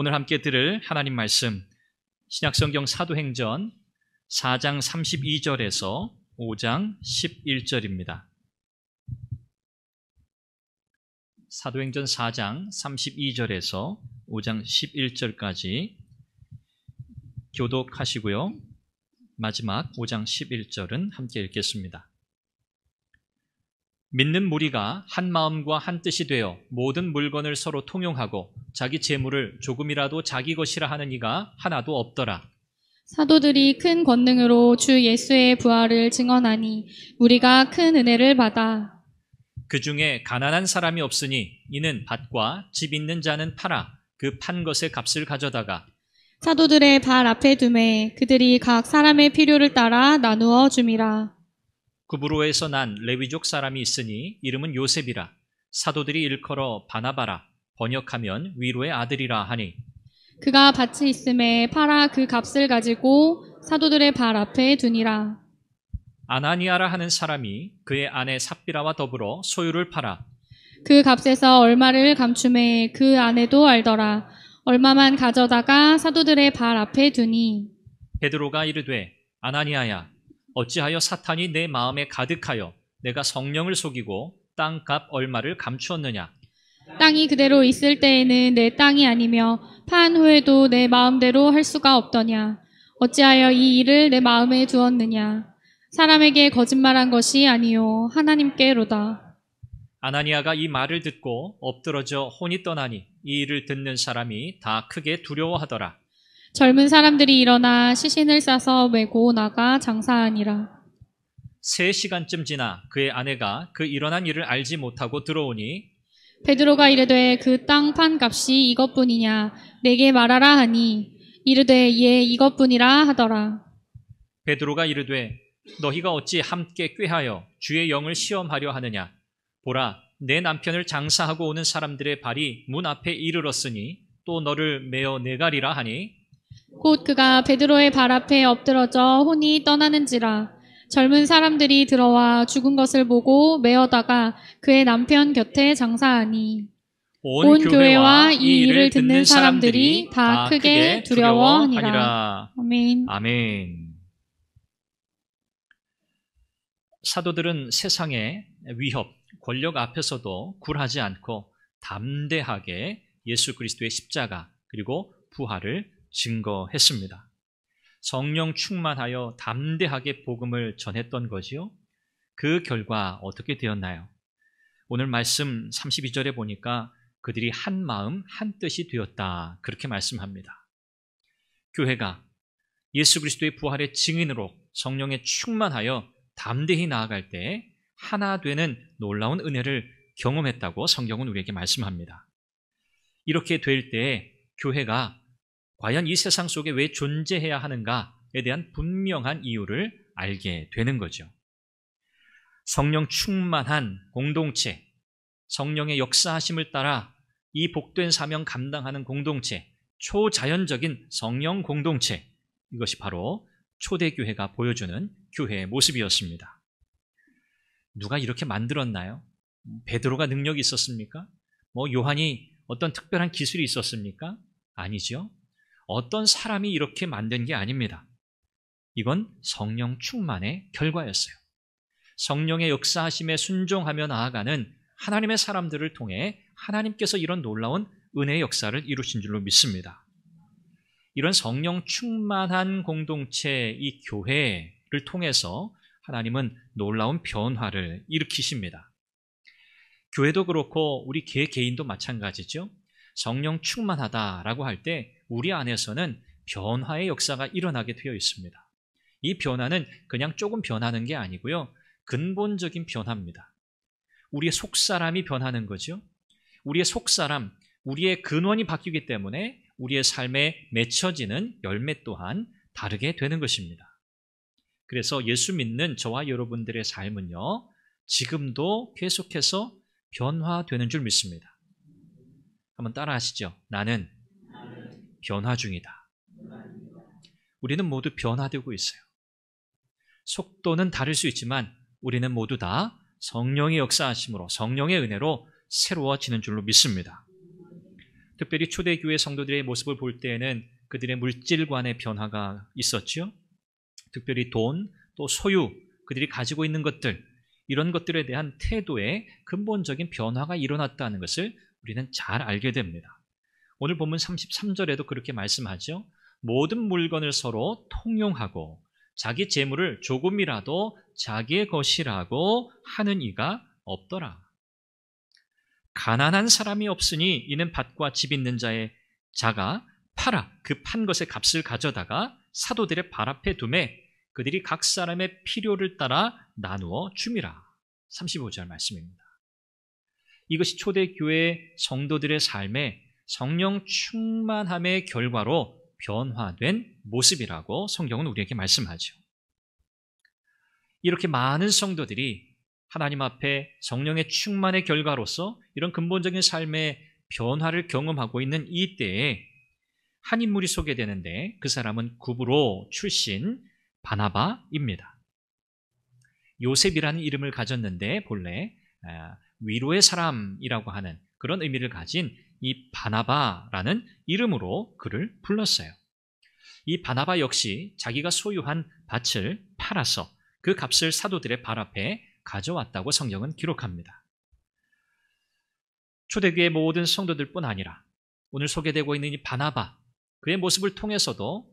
오늘 함께 들을 하나님 말씀, 신약성경 사도행전 4장 32절에서 5장 11절입니다. 사도행전 4장 32절에서 5장 11절까지 교독하시고요. 마지막 5장 11절은 함께 읽겠습니다. 믿는 무리가 한 마음과 한 뜻이 되어 모든 물건을 서로 통용하고 자기 재물을 조금이라도 자기 것이라 하는 이가 하나도 없더라. 사도들이 큰 권능으로 주 예수의 부활을 증언하니 우리가 큰 은혜를 받아. 그 중에 가난한 사람이 없으니 이는 밭과 집 있는 자는 팔아 그 판 것의 값을 가져다가 사도들의 발 앞에 두매 그들이 각 사람의 필요를 따라 나누어 줌이라. 구브로에서 난 레위족 사람이 있으니 이름은 요셉이라. 사도들이 일컬어 바나바라, 번역하면 위로의 아들이라 하니 그가 밭이 있음에 팔아 그 값을 가지고 사도들의 발 앞에 두니라. 아나니아라 하는 사람이 그의 아내 삽비라와 더불어 소유를 팔아 그 값에서 얼마를 감춤해 그 아내도 알더라. 얼마만 가져다가 사도들의 발 앞에 두니 베드로가 이르되 아나니아야, 어찌하여 사탄이 내 마음에 가득하여 내가 성령을 속이고 땅값 얼마를 감추었느냐? 땅이 그대로 있을 때에는 내 땅이 아니며 판 후에도 내 마음대로 할 수가 없더냐? 어찌하여 이 일을 내 마음에 두었느냐? 사람에게 거짓말한 것이 아니요 하나님께로다. 아나니아가 이 말을 듣고 엎드러져 혼이 떠나니 이 일을 듣는 사람이 다 크게 두려워하더라. 젊은 사람들이 일어나 시신을 싸서 메고 나가 장사하니라. 3시간쯤 지나 그의 아내가 그 일어난 일을 알지 못하고 들어오니 베드로가 이르되 그 땅 판 값이 이것뿐이냐? 내게 말하라 하니 이르되 예 이것뿐이라 하더라. 베드로가 이르되 너희가 어찌 함께 꾀하여 주의 영을 시험하려 하느냐? 보라, 내 남편을 장사하고 오는 사람들의 발이 문 앞에 이르렀으니 또 너를 메어 내가리라 하니 곧 그가 베드로의 발 앞에 엎드러져 혼이 떠나는지라. 젊은 사람들이 들어와 죽은 것을 보고 메어다가 그의 남편 곁에 장사하니 온 교회와 이 일을 듣는 사람들이 다 크게 두려워하니라. 아멘. 아멘. 사도들은 세상의 위협, 권력 앞에서도 굴하지 않고 담대하게 예수 그리스도의 십자가 그리고 부활을 증거했습니다. 성령 충만하여 담대하게 복음을 전했던 거지요. 그 결과 어떻게 되었나요? 오늘 말씀 32절에 보니까 그들이 한 마음 한 뜻이 되었다 그렇게 말씀합니다. 교회가 예수 그리스도의 부활의 증인으로 성령에 충만하여 담대히 나아갈 때 하나 되는 놀라운 은혜를 경험했다고 성경은 우리에게 말씀합니다. 이렇게 될 때 교회가 과연 이 세상 속에 왜 존재해야 하는가에 대한 분명한 이유를 알게 되는 거죠. 성령 충만한 공동체, 성령의 역사하심을 따라 이 복된 사명 감당하는 공동체, 초자연적인 성령 공동체, 이것이 바로 초대교회가 보여주는 교회의 모습이었습니다. 누가 이렇게 만들었나요? 베드로가 능력이 있었습니까? 요한이 어떤 특별한 기술이 있었습니까? 아니죠. 어떤 사람이 이렇게 만든 게 아닙니다. 이건 성령 충만의 결과였어요. 성령의 역사하심에 순종하며 나아가는 하나님의 사람들을 통해 하나님께서 이런 놀라운 은혜의 역사를 이루신 줄로 믿습니다. 이런 성령 충만한 공동체, 이 교회를 통해서 하나님은 놀라운 변화를 일으키십니다. 교회도 그렇고 우리 개개인도 마찬가지죠. 성령 충만하다라고 할 때 우리 안에서는 변화의 역사가 일어나게 되어 있습니다. 이 변화는 그냥 조금 변하는 게 아니고요. 근본적인 변화입니다. 우리의 속사람이 변하는 거죠. 우리의 속사람, 우리의 근원이 바뀌기 때문에 우리의 삶에 맺혀지는 열매 또한 다르게 되는 것입니다. 그래서 예수 믿는 저와 여러분들의 삶은요, 지금도 계속해서 변화되는 줄 믿습니다. 한번 따라 하시죠. 나는 변화 중이다. 우리는 모두 변화되고 있어요. 속도는 다를 수 있지만 우리는 모두 다 성령의 역사하심으로 성령의 은혜로 새로워지는 줄로 믿습니다. 특별히 초대교회 성도들의 모습을 볼 때에는 그들의 물질관의 변화가 있었죠. 특별히 돈, 또 소유, 그들이 가지고 있는 것들, 이런 것들에 대한 태도에 근본적인 변화가 일어났다는 것을 우리는 잘 알게 됩니다. 오늘 본문 33절에도 그렇게 말씀하죠. 모든 물건을 서로 통용하고 자기 재물을 조금이라도 자기의 것이라고 하는 이가 없더라. 가난한 사람이 없으니 이는 밭과 집 있는 자가 팔아 그 판 것의 값을 가져다가 사도들의 발 앞에 두매 그들이 각 사람의 필요를 따라 나누어 줌이라. 35절 말씀입니다. 이것이 초대교회 성도들의 삶에 성령 충만함의 결과로 변화된 모습이라고 성경은 우리에게 말씀하죠. 이렇게 많은 성도들이 하나님 앞에 성령의 충만의 결과로서 이런 근본적인 삶의 변화를 경험하고 있는 이 때에 한 인물이 소개되는데 그 사람은 구브로 출신 바나바입니다. 요셉이라는 이름을 가졌는데 본래 위로의 사람이라고 하는 그런 의미를 가진 이 바나바라는 이름으로 그를 불렀어요. 이 바나바 역시 자기가 소유한 밭을 팔아서 그 값을 사도들의 발 앞에 가져왔다고 성경은 기록합니다. 초대교회 모든 성도들뿐 아니라 오늘 소개되고 있는 이 바나바, 그의 모습을 통해서도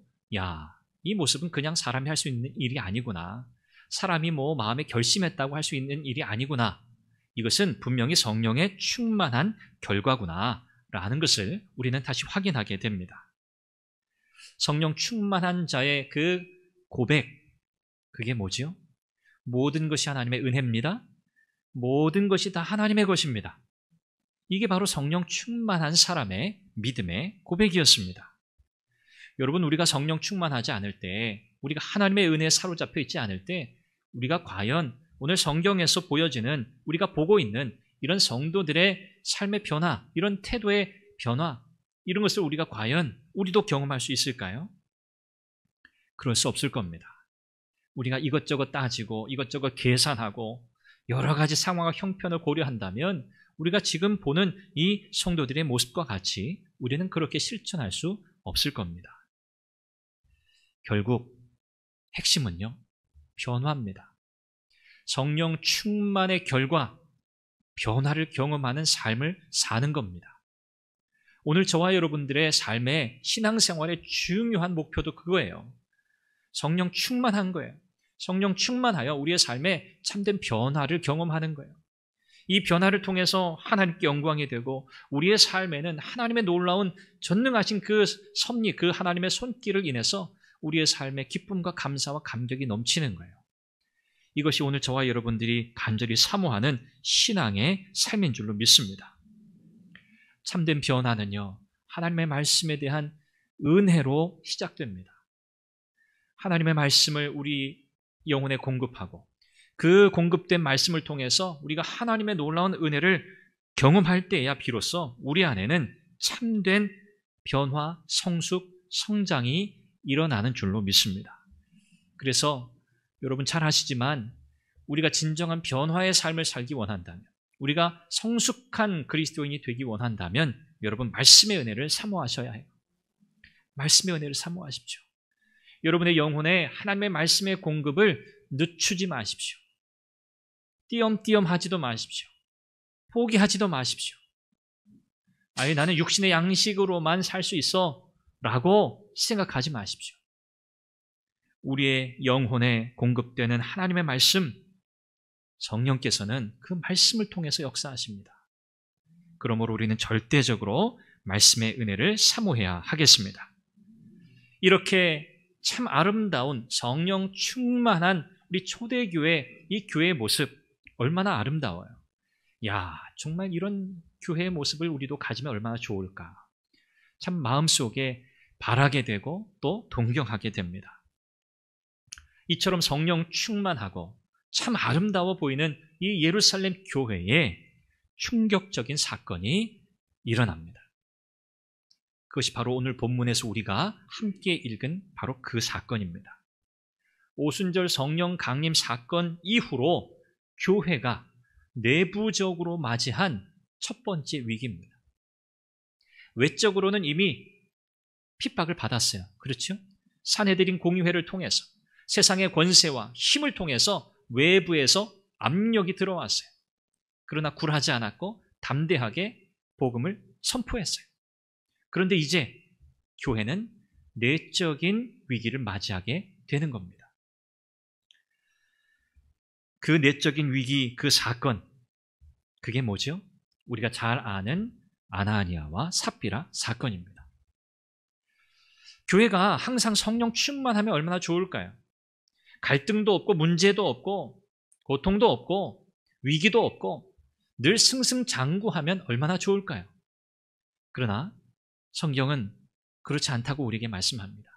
이 모습은 그냥 사람이 할 수 있는 일이 아니구나. 사람이 마음에 결심했다고 할 수 있는 일이 아니구나. 이것은 분명히 성령의 충만한 결과구나 라는 것을 우리는 다시 확인하게 됩니다. 성령 충만한 자의 그 고백, 그게 뭐지요? 모든 것이 하나님의 은혜입니다. 모든 것이 다 하나님의 것입니다. 이게 바로 성령 충만한 사람의 믿음의 고백이었습니다. 여러분, 우리가 성령 충만하지 않을 때, 우리가 하나님의 은혜에 사로잡혀 있지 않을 때, 우리가 과연 오늘 성경에서 보여지는, 우리가 보고 있는 이런 성도들의 삶의 변화, 이런 태도의 변화, 이런 것을 우리가 과연 우리도 경험할 수 있을까요? 그럴 수 없을 겁니다. 우리가 이것저것 따지고 이것저것 계산하고 여러 가지 상황과 형편을 고려한다면 우리가 지금 보는 이 성도들의 모습과 같이 우리는 그렇게 실천할 수 없을 겁니다. 결국 핵심은요, 변화입니다. 성령 충만의 결과, 변화를 경험하는 삶을 사는 겁니다. 오늘 저와 여러분들의 삶의 신앙생활의 중요한 목표도 그거예요. 성령 충만한 거예요. 성령 충만하여 우리의 삶에 참된 변화를 경험하는 거예요. 이 변화를 통해서 하나님께 영광이 되고 우리의 삶에는 하나님의 놀라운 전능하신 그 섭리, 그 하나님의 손길을 인해서 우리의 삶에 기쁨과 감사와 감격이 넘치는 거예요. 이것이 오늘 저와 여러분들이 간절히 사모하는 신앙의 삶인 줄로 믿습니다. 참된 변화는요, 하나님의 말씀에 대한 은혜로 시작됩니다. 하나님의 말씀을 우리 영혼에 공급하고 그 공급된 말씀을 통해서 우리가 하나님의 놀라운 은혜를 경험할 때야 비로소 우리 안에는 참된 변화, 성숙, 성장이 일어나는 줄로 믿습니다. 그래서 여러분 잘 아시지만 우리가 진정한 변화의 삶을 살기 원한다면, 우리가 성숙한 그리스도인이 되기 원한다면 여러분 말씀의 은혜를 사모하셔야 해요. 말씀의 은혜를 사모하십시오. 여러분의 영혼에 하나님의 말씀의 공급을 늦추지 마십시오. 띄엄띄엄 하지도 마십시오. 포기하지도 마십시오. 나는 육신의 양식으로만 살 수 있어 라고 생각하지 마십시오. 우리의 영혼에 공급되는 하나님의 말씀, 성령께서는 그 말씀을 통해서 역사하십니다. 그러므로 우리는 절대적으로 말씀의 은혜를 사모해야 하겠습니다. 이렇게 참 아름다운 성령 충만한 우리 초대교회, 이 교회의 모습 얼마나 아름다워요. 정말 이런 교회의 모습을 우리도 가지면 얼마나 좋을까. 참 마음속에 바라게 되고 또 동경하게 됩니다. 이처럼 성령 충만하고 참 아름다워 보이는 이 예루살렘 교회에 충격적인 사건이 일어납니다. 그것이 바로 오늘 본문에서 우리가 함께 읽은 바로 그 사건입니다. 오순절 성령 강림 사건 이후로 교회가 내부적으로 맞이한 첫 번째 위기입니다. 외적으로는 이미 핍박을 받았어요. 그렇죠? 산헤드린 공의회를 통해서 세상의 권세와 힘을 통해서 외부에서 압력이 들어왔어요. 그러나 굴하지 않았고 담대하게 복음을 선포했어요. 그런데 이제 교회는 내적인 위기를 맞이하게 되는 겁니다. 그 내적인 위기, 그 사건, 그게 뭐죠? 우리가 잘 아는 아나니아와 삽비라 사건입니다. 교회가 항상 성령 충만하면 얼마나 좋을까요? 갈등도 없고 문제도 없고 고통도 없고 위기도 없고 늘 승승장구하면 얼마나 좋을까요? 그러나 성경은 그렇지 않다고 우리에게 말씀합니다.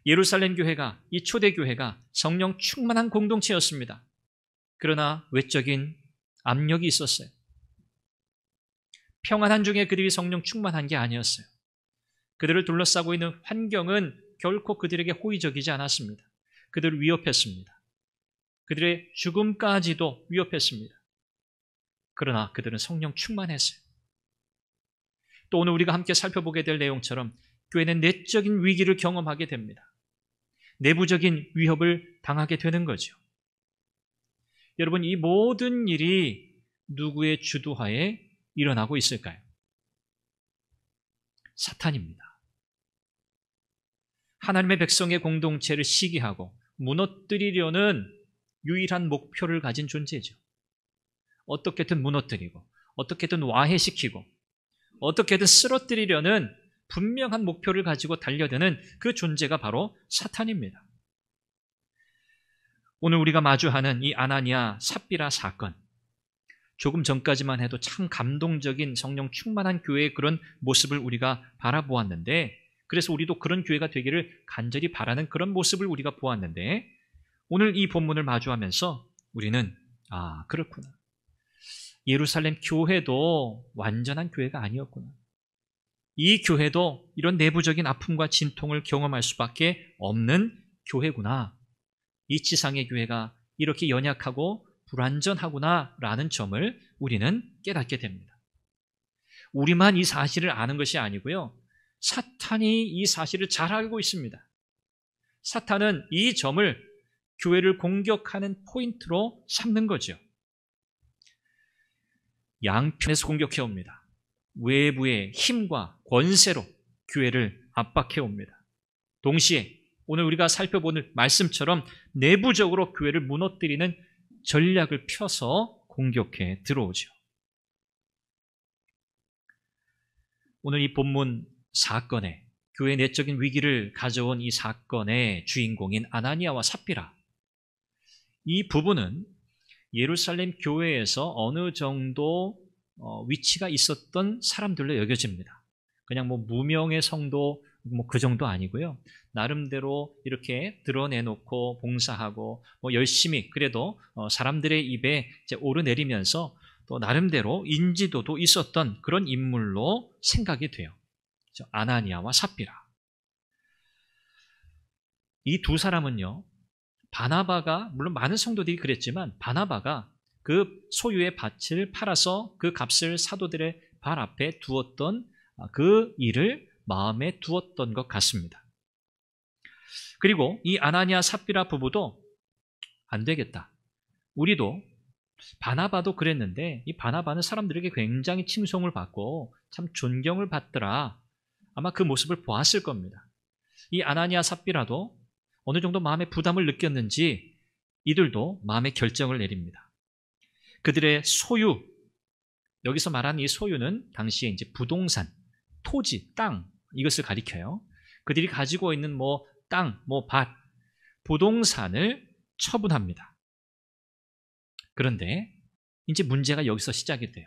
예루살렘 교회가, 이 초대교회가 성령 충만한 공동체였습니다. 그러나 외적인 압력이 있었어요. 평안한 중에 그들이 성령 충만한 게 아니었어요. 그들을 둘러싸고 있는 환경은 결코 그들에게 호의적이지 않았습니다. 그들을 위협했습니다. 그들의 죽음까지도 위협했습니다. 그러나 그들은 성령 충만했어요. 또 오늘 우리가 함께 살펴보게 될 내용처럼 교회는 내적인 위기를 경험하게 됩니다. 내부적인 위협을 당하게 되는 거죠. 여러분, 이 모든 일이 누구의 주도하에 일어나고 있을까요? 사탄입니다. 하나님의 백성의 공동체를 시기하고 무너뜨리려는 유일한 목표를 가진 존재죠. 어떻게든 무너뜨리고 어떻게든 와해시키고 어떻게든 쓰러뜨리려는 분명한 목표를 가지고 달려드는 그 존재가 바로 사탄입니다. 오늘 우리가 마주하는 이 아나니아 삽비라 사건, 조금 전까지만 해도 참 감동적인 성령 충만한 교회의 그런 모습을 우리가 바라보았는데, 그래서 우리도 그런 교회가 되기를 간절히 바라는 그런 모습을 우리가 보았는데, 오늘 이 본문을 마주하면서 우리는 그렇구나, 예루살렘 교회도 완전한 교회가 아니었구나, 이 교회도 이런 내부적인 아픔과 진통을 경험할 수밖에 없는 교회구나, 이 지상의 교회가 이렇게 연약하고 불완전하구나 라는 점을 우리는 깨닫게 됩니다. 우리만 이 사실을 아는 것이 아니고요, 사탄이 이 사실을 잘 알고 있습니다. 사탄은 이 점을 교회를 공격하는 포인트로 삼는 거죠. 양편에서 공격해 옵니다. 외부의 힘과 권세로 교회를 압박해 옵니다. 동시에 오늘 우리가 살펴보는 말씀처럼 내부적으로 교회를 무너뜨리는 전략을 펴서 공격해 들어오죠. 오늘 이 본문 사건에, 교회 내적인 위기를 가져온 이 사건의 주인공인 아나니아와 삽비라, 이 부부는 예루살렘 교회에서 어느 정도 위치가 있었던 사람들로 여겨집니다. 그냥 무명의 성도 그 정도 아니고요, 나름대로 이렇게 드러내놓고 봉사하고 열심히 그래도 사람들의 입에 이제 오르내리면서 또 나름대로 인지도도 있었던 그런 인물로 생각이 돼요. 아나니아와 삽비라. 이 두 사람은요, 바나바가, 물론 많은 성도들이 그랬지만 바나바가 그 소유의 밭을 팔아서 그 값을 사도들의 발 앞에 두었던 그 일을 마음에 두었던 것 같습니다. 그리고 이 아나니아 삽비라 부부도 안 되겠다, 우리도, 바나바도 그랬는데 이 바나바는 사람들에게 굉장히 칭송을 받고 참 존경을 받더라, 아마 그 모습을 보았을 겁니다. 이 아나니아 삽비라도 어느 정도 마음의 부담을 느꼈는지 이들도 마음의 결정을 내립니다. 그들의 소유, 여기서 말하는 이 소유는 당시에 이제 부동산, 토지, 땅, 이것을 가리켜요. 그들이 가지고 있는 땅, 밭, 부동산을 처분합니다. 그런데 이제 문제가 여기서 시작이 돼요.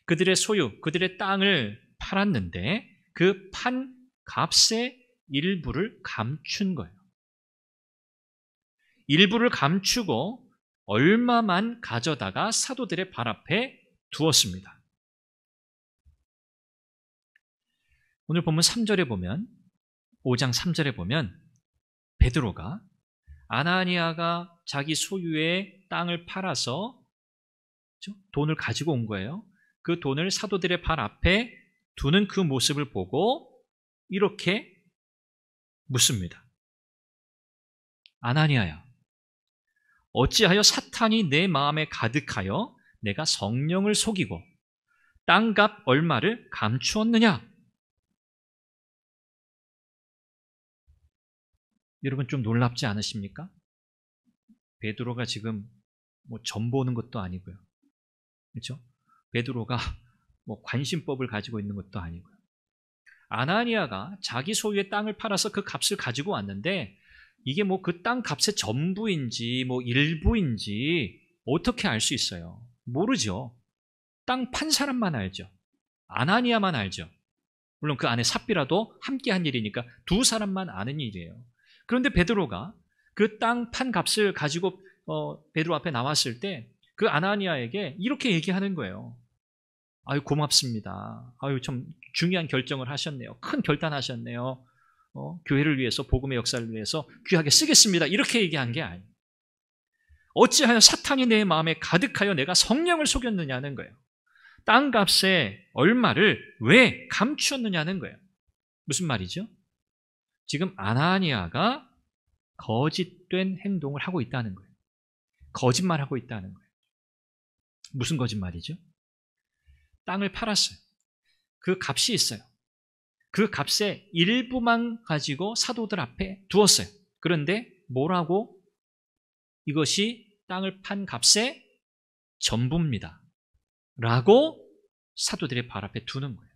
그들의 소유, 그들의 땅을 팔았는데 그 판 값의 일부를 감춘 거예요. 일부를 감추고 얼마만 가져다가 사도들의 발 앞에 두었습니다. 오늘 본문 3절에 보면, 5장 3절에 보면 베드로가 아나니아가 자기 소유의 땅을 팔아서 돈을 가지고 온 거예요. 그 돈을 사도들의 발 앞에 두는 그 모습을 보고 이렇게 묻습니다. 아나니아야, 어찌하여 사탄이 내 마음에 가득하여 내가 성령을 속이고 땅값 얼마를 감추었느냐? 여러분 좀 놀랍지 않으십니까? 베드로가 지금 점 보는 것도 아니고요. 그렇죠? 베드로가 관심법을 가지고 있는 것도 아니고요. 아나니아가 자기 소유의 땅을 팔아서 그 값을 가지고 왔는데 이게 그 땅 값의 전부인지 일부인지 어떻게 알 수 있어요? 모르죠. 땅 판 사람만 알죠. 아나니아만 알죠. 물론 그 안에 삽비라도 함께 한 일이니까 두 사람만 아는 일이에요. 그런데 베드로가 그 땅 판 값을 가지고 베드로 앞에 나왔을 때 그 아나니아에게 이렇게 얘기하는 거예요. 아유, 고맙습니다. 아유, 참 중요한 결정을 하셨네요. 큰 결단하셨네요. 교회를 위해서, 복음의 역사를 위해서 귀하게 쓰겠습니다. 이렇게 얘기한 게 아니에요. 어찌하여 사탄이 내 마음에 가득하여 내가 성령을 속였느냐는 거예요. 땅값의 얼마를 왜 감추었느냐는 거예요. 무슨 말이죠? 지금 아나니아가 거짓된 행동을 하고 있다는 거예요. 거짓말하고 있다는 거예요. 무슨 거짓말이죠? 땅을 팔았어요. 그 값이 있어요. 그 값의 일부만 가지고 사도들 앞에 두었어요. 그런데 뭐라고? 이것이 땅을 판 값의 전부입니다. 라고 사도들의 발 앞에 두는 거예요.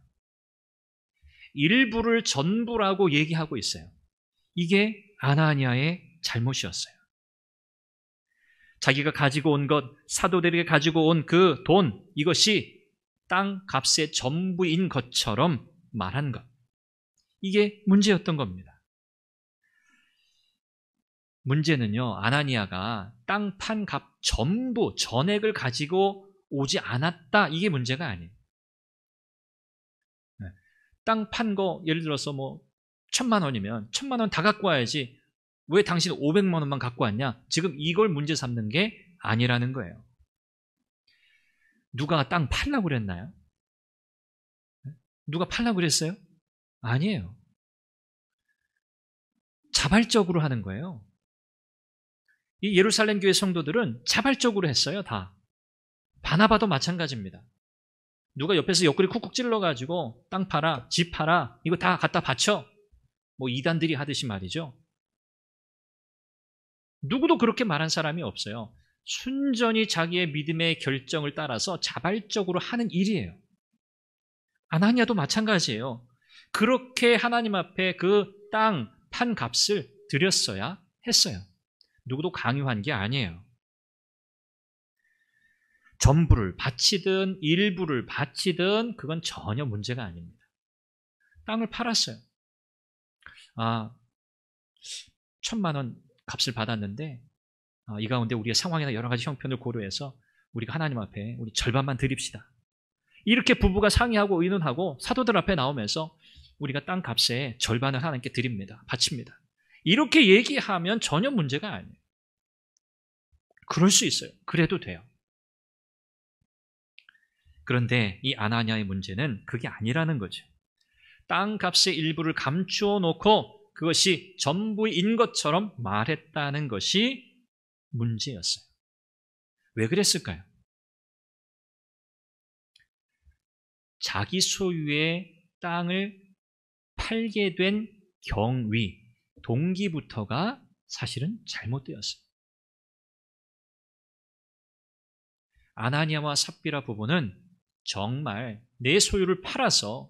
일부를 전부라고 얘기하고 있어요. 이게 아나니아의 잘못이었어요. 자기가 가지고 온 것, 사도들에게 가지고 온 그 돈, 이것이 땅 값의 전부인 것처럼 말한 것. 이게 문제였던 겁니다. 문제는요, 아나니아가 땅 판 값 전부, 전액을 가지고 오지 않았다. 이게 문제가 아니에요. 땅 판 거, 예를 들어서 1,000만 원이면 1,000만 원 다 갖고 와야지. 왜 당신 500만 원만 갖고 왔냐? 지금 이걸 문제 삼는 게 아니라는 거예요. 누가 땅 팔라고 그랬나요? 누가 팔라고 그랬어요? 아니에요. 자발적으로 하는 거예요. 이 예루살렘 교회 성도들은 자발적으로 했어요, 다. 바나바도 마찬가지입니다. 누가 옆에서 옆구리 쿡쿡 찔러가지고 땅 팔아, 집 팔아, 이거 다 갖다 바쳐. 이단들이 하듯이 말이죠. 누구도 그렇게 말한 사람이 없어요. 순전히 자기의 믿음의 결정을 따라서 자발적으로 하는 일이에요. 아나니아도 마찬가지예요. 그렇게 하나님 앞에 그 땅 판 값을 드렸어야 했어요. 누구도 강요한 게 아니에요. 전부를 바치든 일부를 바치든 그건 전혀 문제가 아닙니다. 땅을 팔았어요. 1,000만 원 값을 받았는데 이 가운데 우리의 상황이나 여러 가지 형편을 고려해서 우리가 하나님 앞에 우리 절반만 드립시다. 이렇게 부부가 상의하고 의논하고 사도들 앞에 나오면서 우리가 땅 값의 절반을 하나님께 드립니다. 바칩니다. 이렇게 얘기하면 전혀 문제가 아니에요. 그럴 수 있어요. 그래도 돼요. 그런데 이 아나니아의 문제는 그게 아니라는 거죠. 땅 값의 일부를 감추어 놓고 그것이 전부인 것처럼 말했다는 것이 문제였어요. 왜 그랬을까요? 자기 소유의 땅을 팔게 된 경위, 동기부터가 사실은 잘못되었어요. 아나니아와 삽비라 부부는 정말 내 소유를 팔아서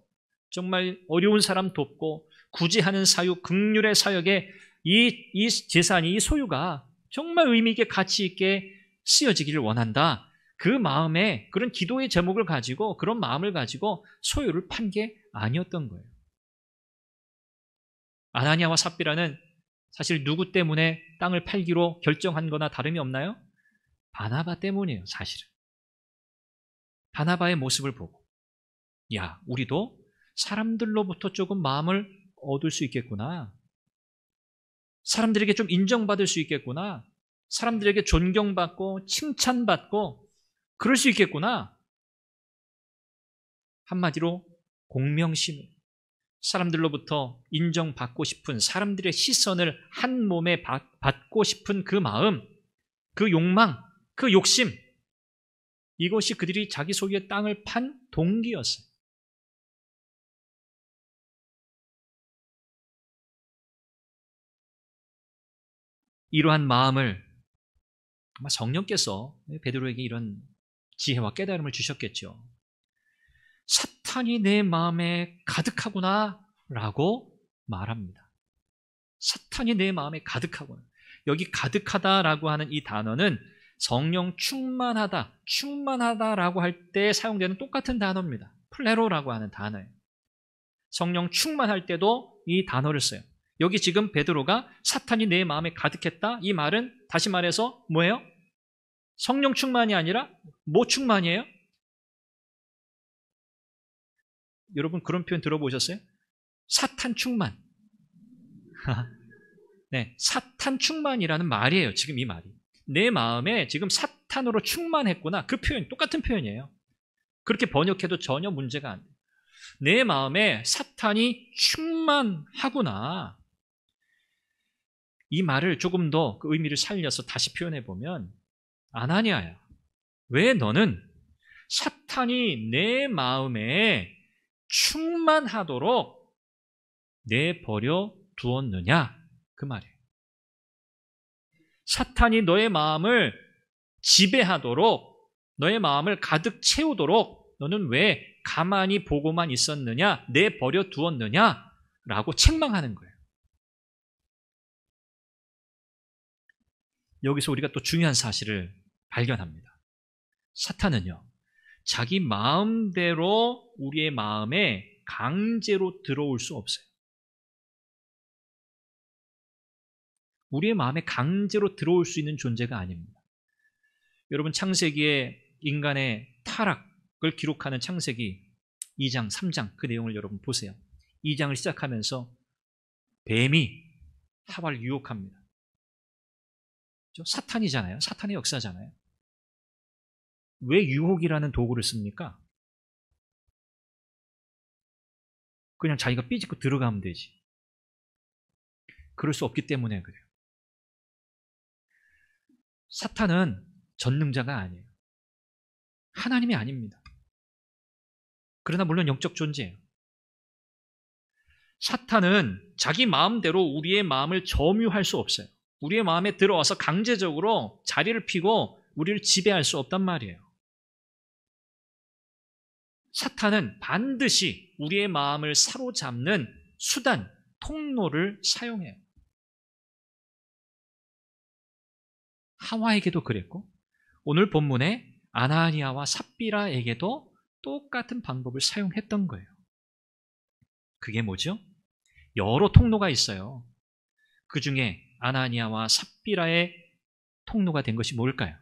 정말 어려운 사람 돕고 구제하는 사역, 긍휼의 사역에 이 재산이, 이 소유가 정말 의미 있게 가치 있게 쓰여지기를 원한다. 그 마음에 그런 기도의 제목을 가지고 그런 마음을 가지고 소유를 판 게 아니었던 거예요. 아나니아와 삽비라는 사실 누구 때문에 땅을 팔기로 결정한 거나 다름이 없나요? 바나바 때문이에요, 사실은. 바나바의 모습을 보고 야, 우리도 사람들로부터 조금 마음을 얻을 수 있겠구나. 사람들에게 좀 인정받을 수 있겠구나. 사람들에게 존경받고 칭찬받고 그럴 수 있겠구나. 한마디로 공명심, 사람들로부터 인정받고 싶은, 사람들의 시선을 한 몸에 받고 싶은 그 마음, 그 욕망, 그 욕심, 이것이 그들이 자기 소유의 땅을 판 동기였어요. 이러한 마음을 아마 성령께서 베드로에게 이런 지혜와 깨달음을 주셨겠죠. 사탄이 내 마음에 가득하구나 라고 말합니다. 사탄이 내 마음에 가득하구나. 여기 가득하다라고 하는 이 단어는 성령 충만하다라고 할 때 사용되는 똑같은 단어입니다. 플레로라고 하는 단어예요. 성령 충만할 때도 이 단어를 써요. 여기 지금 베드로가 사탄이 내 마음에 가득했다, 이 말은 다시 말해서 뭐예요? 성령 충만이 아니라 뭐 충만이에요? 여러분 그런 표현 들어보셨어요? 사탄 충만. 네, 사탄 충만이라는 말이에요. 지금 이 말이. 내 마음에 지금 사탄으로 충만했구나. 그 표현, 똑같은 표현이에요. 그렇게 번역해도 전혀 문제가 안 돼요. 내 마음에 사탄이 충만하구나. 이 말을 조금 더 그 의미를 살려서 다시 표현해 보면, 아나니아야, 왜 너는 사탄이 내 마음에 충만하도록 내버려 두었느냐? 그 말이에요. 사탄이 너의 마음을 지배하도록, 너의 마음을 가득 채우도록 너는 왜 가만히 보고만 있었느냐? 내버려 두었느냐? 라고 책망하는 거예요. 여기서 우리가 또 중요한 사실을 발견합니다. 사탄은요, 자기 마음대로 우리의 마음에 강제로 들어올 수 없어요. 우리의 마음에 강제로 들어올 수 있는 존재가 아닙니다. 여러분 창세기에 인간의 타락을 기록하는 창세기 2장, 3장 그 내용을 여러분 보세요. 2장을 시작하면서 뱀이 하와를 유혹합니다. 사탄이잖아요. 사탄의 역사잖아요. 왜 유혹이라는 도구를 씁니까? 그냥 자기가 삐집고 들어가면 되지. 그럴 수 없기 때문에 그래요. 사탄은 전능자가 아니에요. 하나님이 아닙니다. 그러나 물론 영적 존재예요. 사탄은 자기 마음대로 우리의 마음을 점유할 수 없어요. 우리의 마음에 들어와서 강제적으로 자리를 피고 우리를 지배할 수 없단 말이에요. 사탄은 반드시 우리의 마음을 사로잡는 수단, 통로를 사용해요. 하와에게도 그랬고 오늘 본문의 아나니아와 삽비라에게도 똑같은 방법을 사용했던 거예요. 그게 뭐죠? 여러 통로가 있어요. 그 중에 아나니아와 삽비라의 통로가 된 것이 뭘까요?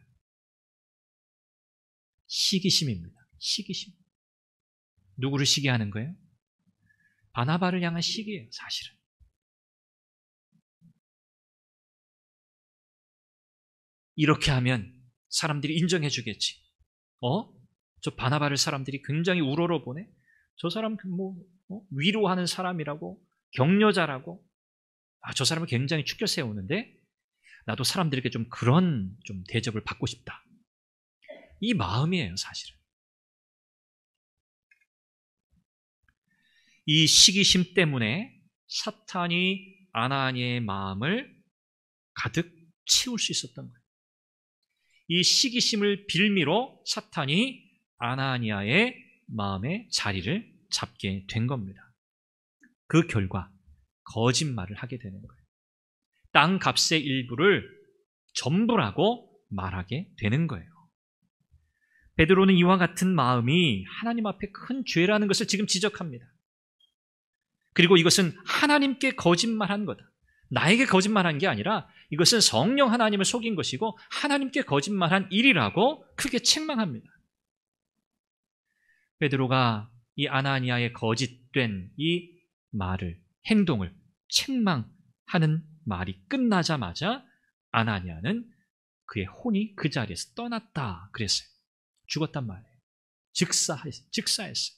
시기심입니다. 시기심. 누구를 시기하는 거예요? 바나바를 향한 시기예요, 사실은. 이렇게 하면 사람들이 인정해 주겠지. 저 바나바를 사람들이 굉장히 우러러보네. 저 사람 위로하는 사람이라고, 격려자라고. 저 사람을 굉장히 축켜 세우는데 나도 사람들에게 좀 그런 좀 대접을 받고 싶다. 이 마음이에요, 사실은. 이 시기심 때문에 사탄이 아나니아의 마음을 가득 채울 수 있었던 거예요. 이 시기심을 빌미로 사탄이 아나니아의 마음에 자리를 잡게 된 겁니다. 그 결과 거짓말을 하게 되는 거예요. 땅 값의 일부를 전부라고 말하게 되는 거예요. 베드로는 이와 같은 마음이 하나님 앞에 큰 죄라는 것을 지금 지적합니다. 그리고 이것은 하나님께 거짓말한 거다. 나에게 거짓말한 게 아니라 이것은 성령 하나님을 속인 것이고 하나님께 거짓말한 일이라고 크게 책망합니다. 베드로가 이 아나니아의 거짓된 이 말을, 행동을 책망하는 말이 끝나자마자 아나니아는 그의 혼이 그 자리에서 떠났다 그랬어요. 죽었단 말이에요. 즉사했어요.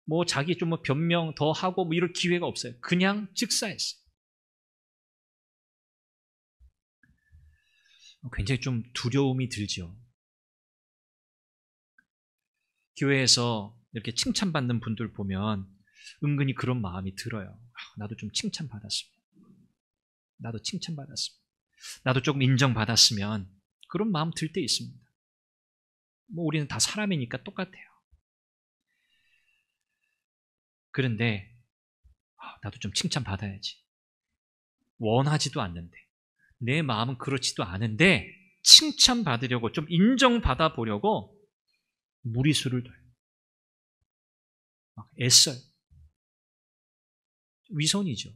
뭐 자기 좀 뭐 변명 더 하고 뭐 이럴 기회가 없어요. 그냥 즉사했어요. 굉장히 좀 두려움이 들죠. 교회에서 이렇게 칭찬받는 분들 보면 은근히 그런 마음이 들어요. 나도 좀 칭찬받았으면. 나도 칭찬받았으면. 나도 조금 인정받았으면. 그런 마음 들 때 있습니다. 뭐 우리는 다 사람이니까 똑같아요. 그런데 나도 좀 칭찬받아야지. 원하지도 않는데. 내 마음은 그렇지도 않은데 칭찬받으려고 좀 인정받아 보려고 무리수를 둬요. 막 애써요. 위선이죠.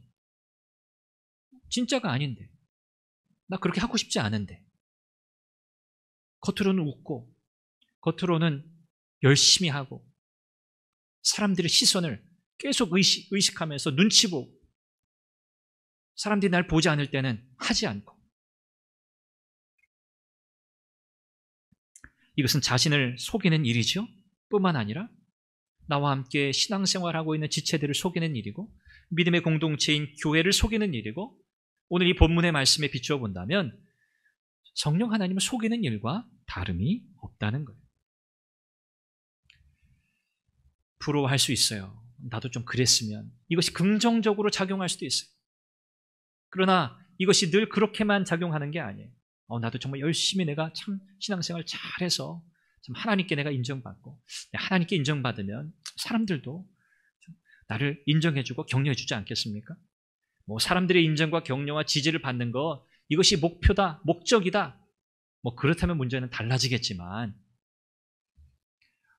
진짜가 아닌데. 나 그렇게 하고 싶지 않은데. 겉으로는 웃고 겉으로는 열심히 하고 사람들의 시선을 계속 의식하면서 눈치 보고 사람들이 날 보지 않을 때는 하지 않고 이것은 자신을 속이는 일이죠. 뿐만 아니라 나와 함께 신앙생활하고 있는 지체들을 속이는 일이고 믿음의 공동체인 교회를 속이는 일이고 오늘 이 본문의 말씀에 비추어 본다면 성령 하나님을 속이는 일과 다름이 없다는 거예요. 부러워할 수 있어요. 나도 좀 그랬으면. 이것이 긍정적으로 작용할 수도 있어요. 그러나 이것이 늘 그렇게만 작용하는 게 아니에요. 나도 정말 열심히 내가 참 신앙생활 잘해서 참 하나님께 내가 인정받고 하나님께 인정받으면 사람들도 나를 인정해주고 격려해주지 않겠습니까? 뭐 사람들의 인정과 격려와 지지를 받는 것 이것이 목표다, 목적이다. 뭐 그렇다면 문제는 달라지겠지만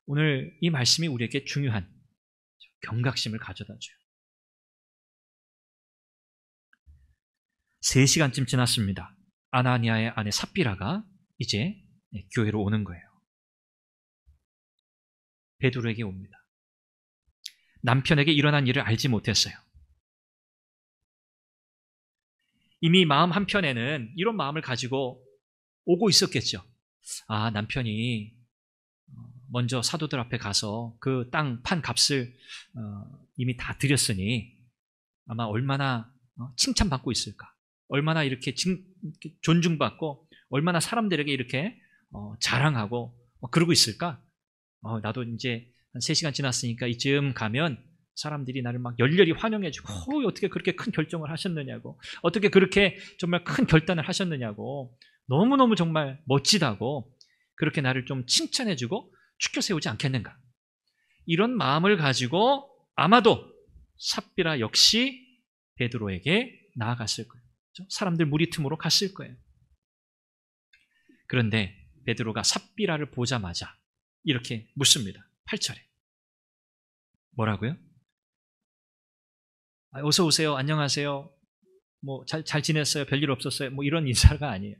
오늘 이 말씀이 우리에게 중요한 경각심을 가져다 줘요. 3시간쯤 지났습니다. 아나니아의 아내 삽비라가 이제 교회로 오는 거예요. 베드로에게 옵니다. 남편에게 일어난 일을 알지 못했어요. 이미 마음 한편에는 이런 마음을 가지고 오고 있었겠죠. 남편이 먼저 사도들 앞에 가서 그 땅 판 값을 이미 다 드렸으니 아마 얼마나 칭찬받고 있을까. 얼마나 이렇게 존중받고 얼마나 사람들에게 이렇게 자랑하고 그러고 있을까. 나도 이제 한 3시간 지났으니까 이쯤 가면 사람들이 나를 막 열렬히 환영해주고 어떻게 그렇게 큰 결정을 하셨느냐고 어떻게 그렇게 정말 큰 결단을 하셨느냐고 너무너무 정말 멋지다고 그렇게 나를 좀 칭찬해주고 축켜 세우지 않겠는가. 이런 마음을 가지고 아마도 삽비라 역시 베드로에게 나아갔을 거예요. 사람들 무리 틈으로 갔을 거예요. 그런데 베드로가 삽비라를 보자마자 이렇게 묻습니다. 8절에. 뭐라고요? 어서 오세요. 안녕하세요. 뭐 잘 지냈어요. 별일 없었어요. 뭐 이런 인사가 아니에요.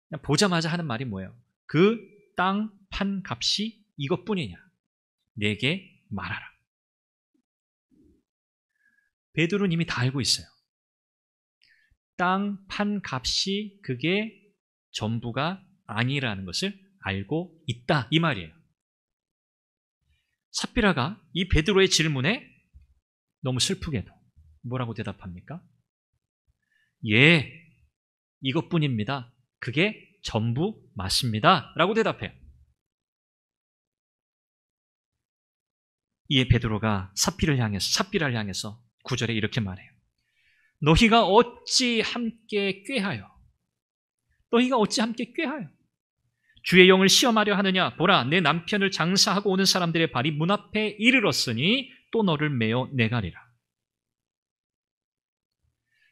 그냥 보자마자 하는 말이 뭐예요? 그 땅 판 값이 이것뿐이냐? 내게 말하라. 베드로는 이미 다 알고 있어요. 땅 판 값이 그게 전부가 아니라는 것을 알고 있다 이 말이에요. 삽비라가 이 베드로의 질문에 너무 슬프게도 뭐라고 대답합니까? 예, 이것뿐입니다. 그게 전부 맞습니다. 라고 대답해요. 이에 베드로가 삽비라를 향해서 9절에 이렇게 말해요. 너희가 어찌 함께 꾀하여 주의 영을 시험하려 하느냐? 보라, 내 남편을 장사하고 오는 사람들의 발이 문 앞에 이르렀으니 또 너를 메어 내가리라.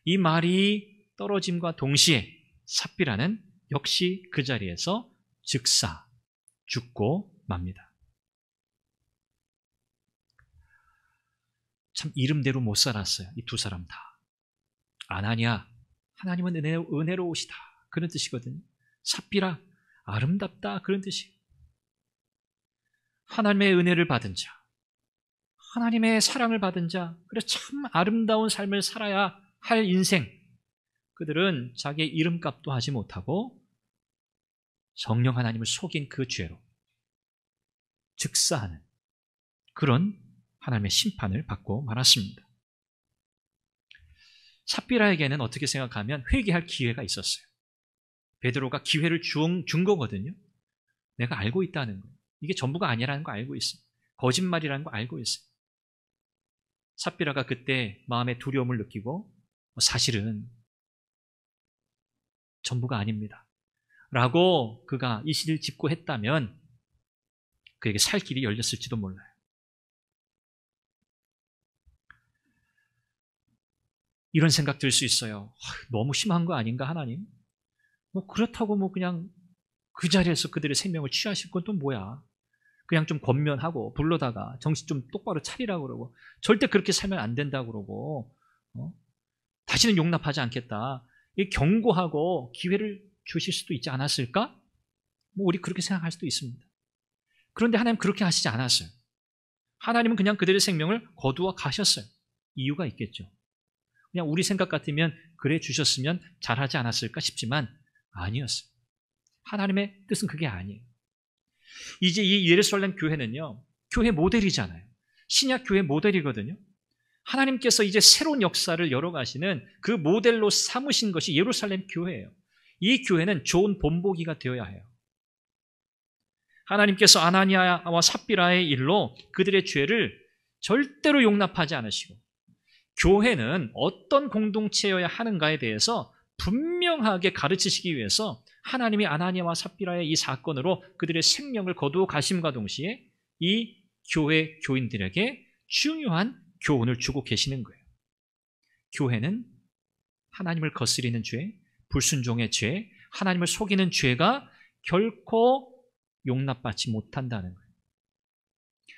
이 말이 떨어짐과 동시에 삽비라는 역시 그 자리에서 즉사 죽고 맙니다. 참 이름대로 못 살았어요. 이 두 사람 다. 아나니아, 하나님은 은혜로우시다. 그런 뜻이거든요. 삽비라, 아름답다. 그런 뜻이에요. 하나님의 은혜를 받은 자, 하나님의 사랑을 받은 자, 그래서 참 아름다운 삶을 살아야 할 인생. 그들은 자기의 이름값도 하지 못하고 성령 하나님을 속인 그 죄로 즉사하는 그런 하나님의 심판을 받고 말았습니다. 삽비라에게는 어떻게 생각하면 회개할 기회가 있었어요. 베드로가 기회를 준 거거든요. 내가 알고 있다는 거예요. 이게 전부가 아니라는 거 알고 있어요. 거짓말이라는 거 알고 있어요. 삽비라가 그때 마음의 두려움을 느끼고 사실은 전부가 아닙니다 라고 그가 이실을 짚고 했다면 그에게 살 길이 열렸을지도 몰라요. 이런 생각 들 수 있어요. 너무 심한 거 아닌가 하나님? 그렇다고 그냥 그 자리에서 그들의 생명을 취하실 건 또 뭐야? 그냥 좀 권면하고 불러다가 정신 좀 똑바로 차리라고 그러고 절대 그렇게 살면 안 된다고 그러고 다시는 용납하지 않겠다. 경고하고 기회를 주실 수도 있지 않았을까? 우리 그렇게 생각할 수도 있습니다. 그런데 하나님 그렇게 하시지 않았어요. 하나님은 그냥 그들의 생명을 거두어 가셨어요. 이유가 있겠죠. 그냥 우리 생각 같으면 그래 주셨으면 잘하지 않았을까 싶지만 아니었어요. 하나님의 뜻은 그게 아니에요. 이제 이 예루살렘 교회는요, 교회 모델이잖아요. 신약 교회 모델이거든요. 하나님께서 이제 새로운 역사를 열어가시는 그 모델로 삼으신 것이 예루살렘 교회예요. 이 교회는 좋은 본보기가 되어야 해요. 하나님께서 아나니아와 삽비라의 일로 그들의 죄를 절대로 용납하지 않으시고 교회는 어떤 공동체여야 하는가에 대해서 분명하게 가르치시기 위해서 하나님이 아나니아와 삽비라의 이 사건으로 그들의 생명을 거두어 가심과 동시에 이 교회 교인들에게 중요한 교훈을 주고 계시는 거예요. 교회는 하나님을 거스리는 죄, 불순종의 죄, 하나님을 속이는 죄가 결코 용납받지 못한다는 거예요.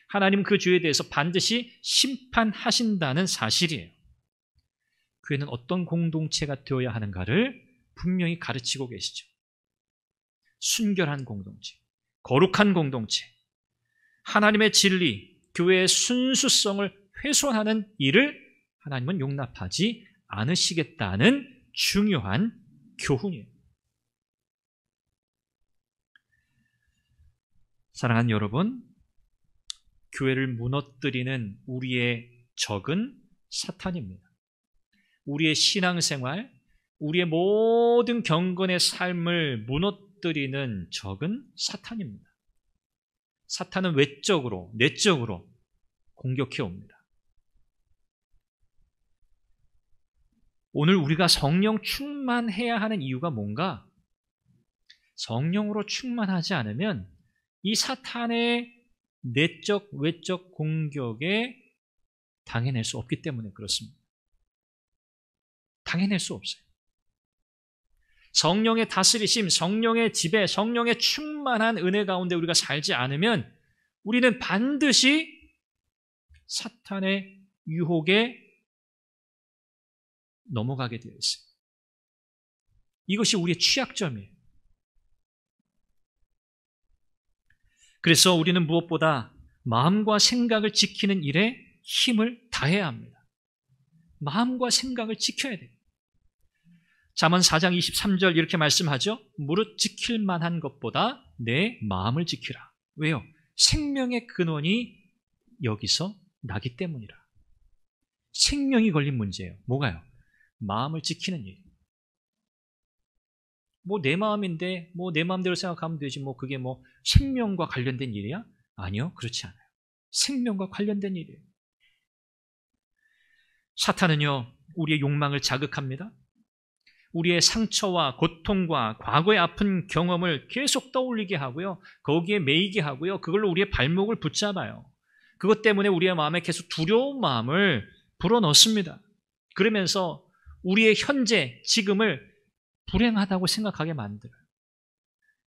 하나님 그 죄에 대해서 반드시 심판하신다는 사실이에요. 교회는 어떤 공동체가 되어야 하는가를 분명히 가르치고 계시죠. 순결한 공동체, 거룩한 공동체, 하나님의 진리, 교회의 순수성을 훼손하는 일을 하나님은 용납하지 않으시겠다는 중요한 교훈이에요. 사랑하는 여러분, 교회를 무너뜨리는 우리의 적은 사탄입니다. 우리의 신앙생활, 우리의 모든 경건의 삶을 무너뜨리는 적은 사탄입니다. 사탄은 외적으로, 내적으로 공격해 옵니다. 오늘 우리가 성령 충만해야 하는 이유가 뭔가? 성령으로 충만하지 않으면 이 사탄의 내적, 외적 공격에 당해낼 수 없기 때문에 그렇습니다. 당해낼 수 없어요. 성령의 다스리심, 성령의 지배, 성령의 충만한 은혜 가운데 우리가 살지 않으면 우리는 반드시 사탄의 유혹에 넘어가게 되어 있어요. 이것이 우리의 취약점이에요. 그래서 우리는 무엇보다 마음과 생각을 지키는 일에 힘을 다해야 합니다. 마음과 생각을 지켜야 돼요. 잠언 4장 23절 이렇게 말씀하죠. 무릇 지킬 만한 것보다 내 마음을 지키라. 왜요? 생명의 근원이 여기서 나기 때문이라. 생명이 걸린 문제예요. 뭐가요? 마음을 지키는 일. 내 마음인데 내 마음대로 생각하면 되지 그게 생명과 관련된 일이야? 아니요, 그렇지 않아요. 생명과 관련된 일이에요. 사탄은요, 우리의 욕망을 자극합니다. 우리의 상처와 고통과 과거의 아픈 경험을 계속 떠올리게 하고요. 거기에 매이게 하고요. 그걸로 우리의 발목을 붙잡아요. 그것 때문에 우리의 마음에 계속 두려운 마음을 불어넣습니다. 그러면서 우리의 현재, 지금을 불행하다고 생각하게 만들어요.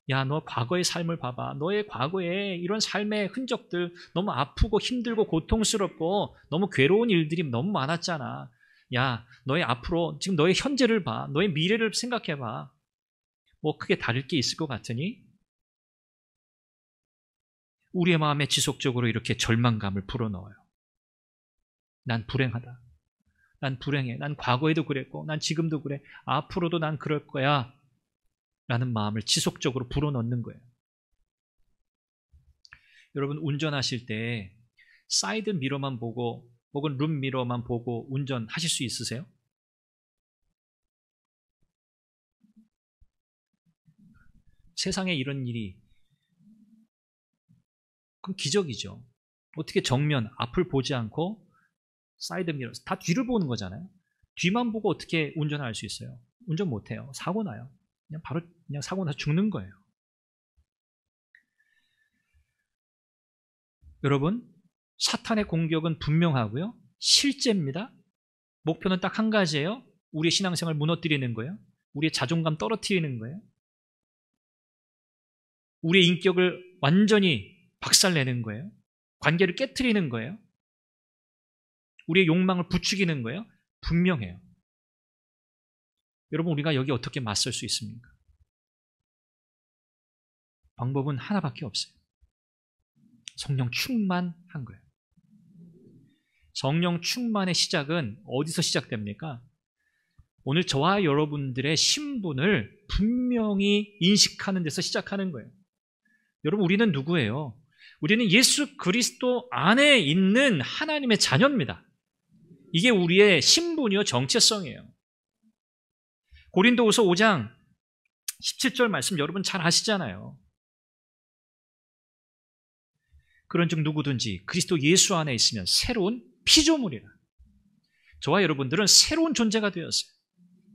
야, 너 과거의 삶을 봐봐. 너의 과거에 이런 삶의 흔적들 너무 아프고 힘들고 고통스럽고 너무 괴로운 일들이 너무 많았잖아. 야, 너의 앞으로 지금 너의 현재를 봐. 너의 미래를 생각해봐. 크게 다를 게 있을 것 같으니? 우리의 마음에 지속적으로 이렇게 절망감을 불어넣어요. 난 불행하다. 난 불행해. 난 과거에도 그랬고 난 지금도 그래. 앞으로도 난 그럴 거야. 라는 마음을 지속적으로 불어넣는 거예요. 여러분, 운전하실 때 사이드 미러만 보고 혹은 룸 미러만 보고 운전하실 수 있으세요? 세상에 이런 일이, 그럼 기적이죠. 어떻게 정면 앞을 보지 않고 사이드 미러, 다 뒤를 보는 거잖아요. 뒤만 보고 어떻게 운전할 수 있어요? 운전 못해요. 사고 나요. 그냥 바로 그냥 사고 나서 죽는 거예요. 여러분, 사탄의 공격은 분명하고요. 실제입니다. 목표는 딱 한 가지예요. 우리의 신앙생활을 무너뜨리는 거예요. 우리의 자존감 떨어뜨리는 거예요. 우리의 인격을 완전히 박살내는 거예요. 관계를 깨트리는 거예요. 우리의 욕망을 부추기는 거예요. 분명해요. 여러분, 우리가 여기 어떻게 맞설 수 있습니까? 방법은 하나밖에 없어요. 성령 충만한 거예요. 성령 충만의 시작은 어디서 시작됩니까? 오늘 저와 여러분들의 신분을 분명히 인식하는 데서 시작하는 거예요. 여러분, 우리는 누구예요? 우리는 예수 그리스도 안에 있는 하나님의 자녀입니다. 이게 우리의 신분이요, 정체성이에요. 고린도후서 5장 17절 말씀 여러분 잘 아시잖아요. 그런즉 누구든지 그리스도 예수 안에 있으면 새로운 피조물이라. 저와 여러분들은 새로운 존재가 되었어요.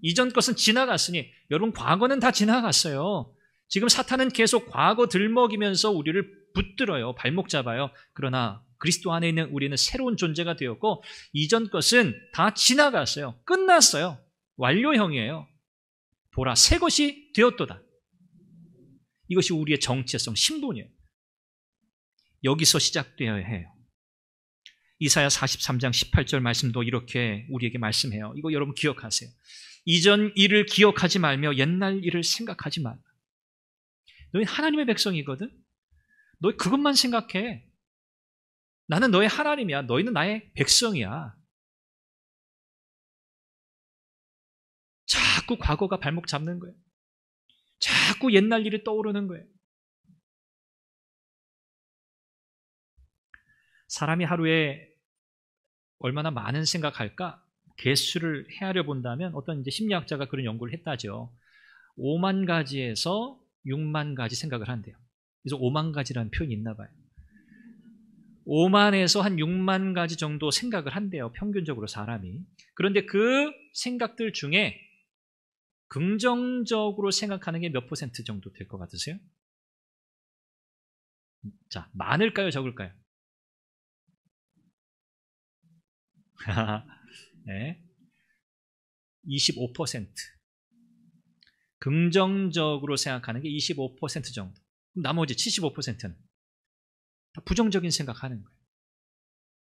이전 것은 지나갔으니, 여러분 과거는 다 지나갔어요. 지금 사탄은 계속 과거 들먹이면서 우리를 붙들어요. 발목 잡아요. 그러나 그리스도 안에 있는 우리는 새로운 존재가 되었고, 이전 것은 다 지나갔어요. 끝났어요. 완료형이에요. 보라, 새 것이 되었도다. 이것이 우리의 정체성, 신분이에요. 여기서 시작되어야 해요. 이사야 43장 18절 말씀도 이렇게 우리에게 말씀해요. 이거 여러분 기억하세요. 이전 일을 기억하지 말며 옛날 일을 생각하지 말라. 너희 하나님의 백성이거든. 너희 그것만 생각해. 나는 너의 하나님이야. 너희는 나의 백성이야. 자꾸 과거가 발목 잡는 거예요. 자꾸 옛날 일이 떠오르는 거예요. 사람이 하루에 얼마나 많은 생각할까? 개수를 헤아려 본다면 어떤 이제 심리학자가 그런 연구를 했다죠. 5만 가지에서 6만 가지 생각을 한대요. 그래서 5만 가지라는 표현이 있나 봐요. 5만에서 한 6만 가지 정도 생각을 한대요. 평균적으로 사람이. 그런데 그 생각들 중에 긍정적으로 생각하는 게 몇 퍼센트 정도 될 것 같으세요? 자, 많을까요? 적을까요? 네. 25%. 긍정적으로 생각하는 게 25% 정도. 나머지 75%는 다 부정적인 생각하는 거예요.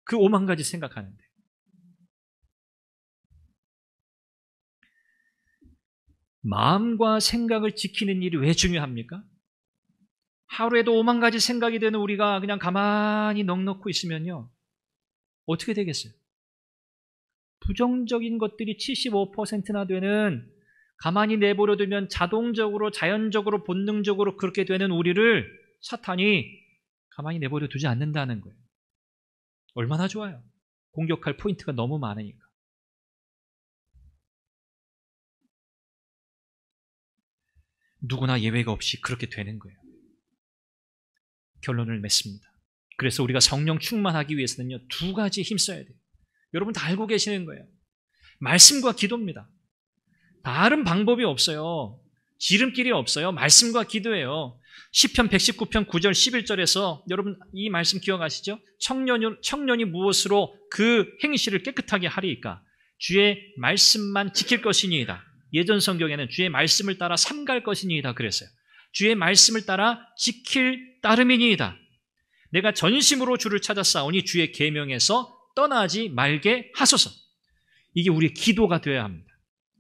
그 5만 가지 생각하는데. 마음과 생각을 지키는 일이 왜 중요합니까? 하루에도 5만 가지 생각이 되는 우리가 그냥 가만히 넋놓고 있으면요, 어떻게 되겠어요? 부정적인 것들이 75%나 되는, 가만히 내버려 두면 자동적으로, 자연적으로, 본능적으로 그렇게 되는 우리를 사탄이 가만히 내버려 두지 않는다는 거예요. 얼마나 좋아요. 공격할 포인트가 너무 많으니까. 누구나 예외가 없이 그렇게 되는 거예요. 결론을 맺습니다. 그래서 우리가 성령 충만하기 위해서는요, 두 가지 힘써야 돼요. 여러분 다 알고 계시는 거예요. 말씀과 기도입니다. 다른 방법이 없어요. 지름길이 없어요. 말씀과 기도예요. 시편 119편 9절 11절에서 여러분 이 말씀 기억하시죠? 청년이 무엇으로 그 행실을 깨끗하게 하리이까? 주의 말씀만 지킬 것이니이다. 예전 성경에는 주의 말씀을 따라 삼갈 것이니이다 그랬어요. 주의 말씀을 따라 지킬 따름이니이다. 내가 전심으로 주를 찾았사오니 주의 계명에서 떠나지 말게 하소서. 이게 우리의 기도가 되어야 합니다.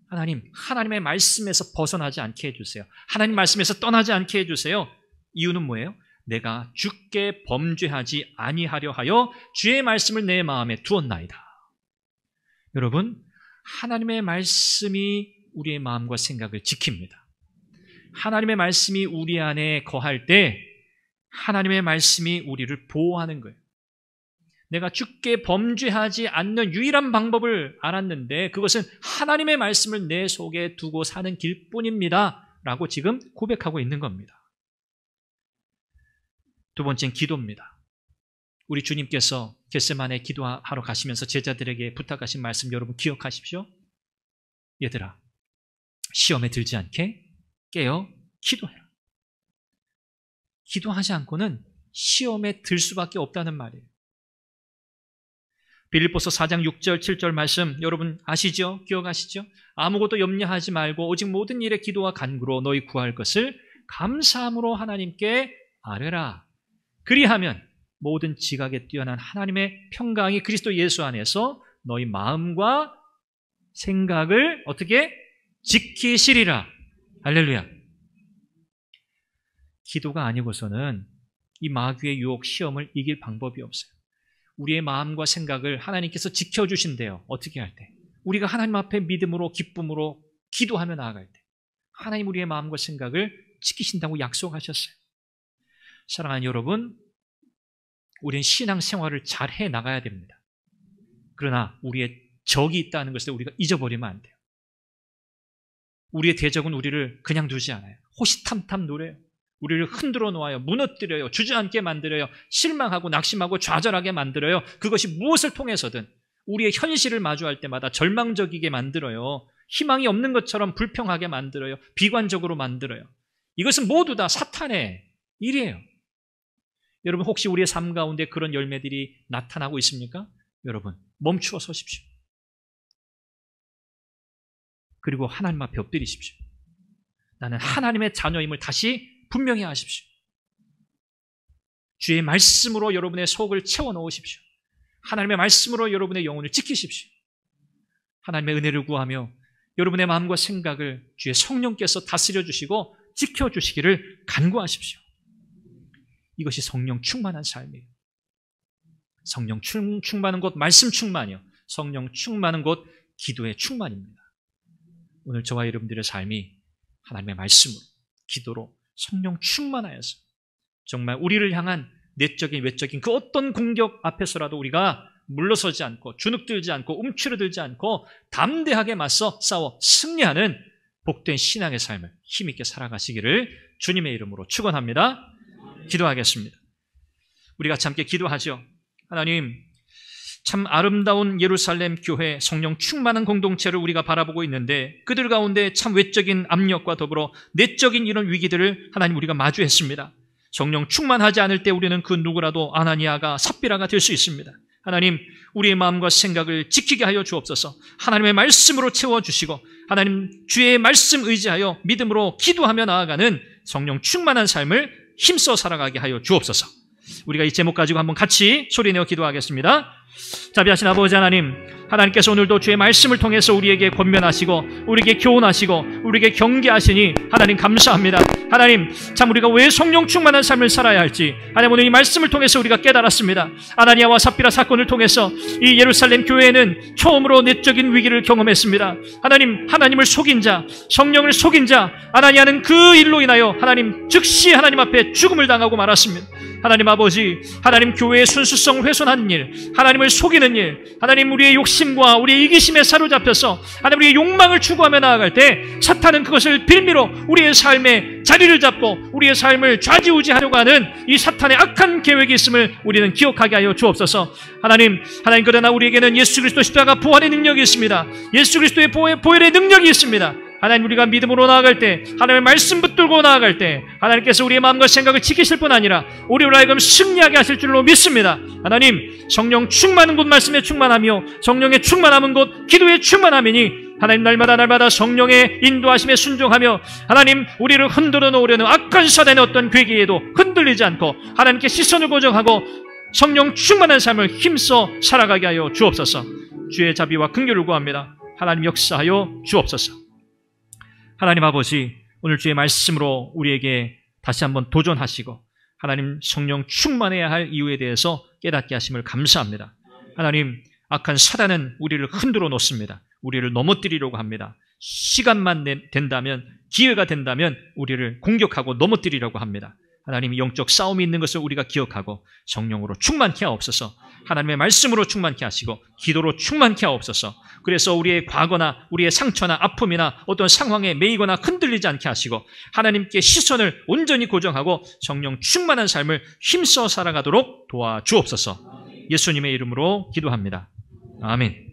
하나님, 하나님의 말씀에서 벗어나지 않게 해주세요. 하나님 말씀에서 떠나지 않게 해주세요. 이유는 뭐예요? 내가 주께 범죄하지 아니하려 하여 주의 말씀을 내 마음에 두었나이다. 여러분, 하나님의 말씀이 우리의 마음과 생각을 지킵니다. 하나님의 말씀이 우리 안에 거할 때 하나님의 말씀이 우리를 보호하는 거예요. 내가 주께 범죄하지 않는 유일한 방법을 알았는데 그것은 하나님의 말씀을 내 속에 두고 사는 길뿐입니다. 라고 지금 고백하고 있는 겁니다. 두 번째는 기도입니다. 우리 주님께서 겟세마네 기도하러 가시면서 제자들에게 부탁하신 말씀 여러분 기억하십시오. 얘들아, 시험에 들지 않게 깨어 기도해라. 기도하지 않고는 시험에 들 수밖에 없다는 말이에요. 빌립보서 4장 6절 7절 말씀 여러분 아시죠? 기억하시죠? 아무것도 염려하지 말고 오직 모든 일에 기도와 간구로 너희 구할 것을 감사함으로 하나님께 아뢰라. 그리하면 모든 지각에 뛰어난 하나님의 평강이 그리스도 예수 안에서 너희 마음과 생각을 어떻게 지키시리라. 할렐루야. 기도가 아니고서는 이 마귀의 유혹 시험을 이길 방법이 없어요. 우리의 마음과 생각을 하나님께서 지켜주신대요. 어떻게 할 때? 우리가 하나님 앞에 믿음으로 기쁨으로 기도하며 나아갈 때 하나님 우리의 마음과 생각을 지키신다고 약속하셨어요. 사랑하는 여러분, 우리는 신앙생활을 잘 해나가야 됩니다. 그러나 우리의 적이 있다는 것을 우리가 잊어버리면 안 돼요. 우리의 대적은 우리를 그냥 두지 않아요. 호시탐탐 노려요. 우리를 흔들어 놓아요. 무너뜨려요. 주저앉게 만들어요. 실망하고 낙심하고 좌절하게 만들어요. 그것이 무엇을 통해서든 우리의 현실을 마주할 때마다 절망적이게 만들어요. 희망이 없는 것처럼 불평하게 만들어요. 비관적으로 만들어요. 이것은 모두 다 사탄의 일이에요. 여러분 혹시 우리의 삶 가운데 그런 열매들이 나타나고 있습니까? 여러분 멈추어 서십시오. 그리고 하나님 앞에 엎드리십시오. 나는 하나님의 자녀임을 다시 분명히 하십시오. 주의 말씀으로 여러분의 속을 채워 넣으십시오. 하나님의 말씀으로 여러분의 영혼을 지키십시오. 하나님의 은혜를 구하며 여러분의 마음과 생각을 주의 성령께서 다스려 주시고 지켜주시기를 간구하십시오. 이것이 성령 충만한 삶이에요. 성령 충만한 곳 말씀 충만이요. 성령 충만한 곳 기도의 충만입니다. 오늘 저와 여러분들의 삶이 하나님의 말씀으로 기도로 성령 충만하여서 정말 우리를 향한 내적인 외적인 그 어떤 공격 앞에서라도 우리가 물러서지 않고 주눅들지 않고 움츠러들지 않고 담대하게 맞서 싸워 승리하는 복된 신앙의 삶을 힘있게 살아가시기를 주님의 이름으로 축원합니다. 기도하겠습니다. 우리 같이 함께 기도하죠. 하나님, 참 아름다운 예루살렘 교회 성령 충만한 공동체를 우리가 바라보고 있는데 그들 가운데 참 외적인 압력과 더불어 내적인 이런 위기들을 하나님 우리가 마주했습니다. 성령 충만하지 않을 때 우리는 그 누구라도 아나니아가 삽비라가 될 수 있습니다. 하나님, 우리의 마음과 생각을 지키게 하여 주옵소서. 하나님의 말씀으로 채워주시고 하나님 주의 말씀 의지하여 믿음으로 기도하며 나아가는 성령 충만한 삶을 힘써 살아가게 하여 주옵소서. 우리가 이 제목 가지고 한번 같이 소리내어 기도하겠습니다. 자비하신 아버지 하나님, 하나님께서 오늘도 주의 말씀을 통해서 우리에게 권면하시고 우리에게 교훈하시고 우리에게 경계하시니 하나님 감사합니다. 하나님, 참 우리가 왜 성령 충만한 삶을 살아야 할지 하나님 오늘 이 말씀을 통해서 우리가 깨달았습니다. 아나니아와 삽비라 사건을 통해서 이 예루살렘 교회는 처음으로 내적인 위기를 경험했습니다. 하나님, 하나님을 속인 자, 성령을 속인 자 아나니아는 그 일로 인하여 하나님 즉시 하나님 앞에 죽음을 당하고 말았습니다. 하나님 아버지, 하나님 교회의 순수성 훼손한 일, 하나님을 속이는 일, 하나님 우리의 욕심과 우리의 이기심에 사로잡혀서 하나님 우리의 욕망을 추구하며 나아갈 때 사탄은 그것을 빌미로 우리의 삶에 자리를 잡고 우리의 삶을 좌지우지하려고 하는 이 사탄의 악한 계획이 있음을 우리는 기억하게 하여 주옵소서. 하나님 그러나 우리에게는 예수 그리스도 십자가 부활의 능력이 있습니다. 예수 그리스도의 보혈의 능력이 있습니다. 하나님 우리가 믿음으로 나아갈 때 하나님의 말씀 붙들고 나아갈 때 하나님께서 우리의 마음과 생각을 지키실 뿐 아니라 우리로 하여금 승리하게 하실 줄로 믿습니다. 하나님 성령 충만한 곳 말씀에 충만하며 성령의 충만함은 곧 기도의 충만함이니 하나님 날마다 성령의 인도하심에 순종하며 하나님 우리를 흔들어 놓으려는 악한 사단의 어떤 괴기에도 흔들리지 않고 하나님께 시선을 고정하고 성령 충만한 삶을 힘써 살아가게 하여 주옵소서. 주의 자비와 긍휼을 구합니다. 하나님 역사하여 주옵소서. 하나님 아버지, 오늘 주의 말씀으로 우리에게 다시 한번 도전하시고 하나님 성령 충만해야 할 이유에 대해서 깨닫게 하심을 감사합니다. 하나님, 악한 사단은 우리를 흔들어 놓습니다. 우리를 넘어뜨리려고 합니다. 시간만 된다면, 기회가 된다면 우리를 공격하고 넘어뜨리려고 합니다. 하나님 영적 싸움이 있는 것을 우리가 기억하고 성령으로 충만케 하옵소서. 하나님의 말씀으로 충만케 하시고 기도로 충만케 하옵소서. 그래서 우리의 과거나 우리의 상처나 아픔이나 어떤 상황에 매이거나 흔들리지 않게 하시고 하나님께 시선을 온전히 고정하고 성령 충만한 삶을 힘써 살아가도록 도와주옵소서. 예수님의 이름으로 기도합니다. 아멘.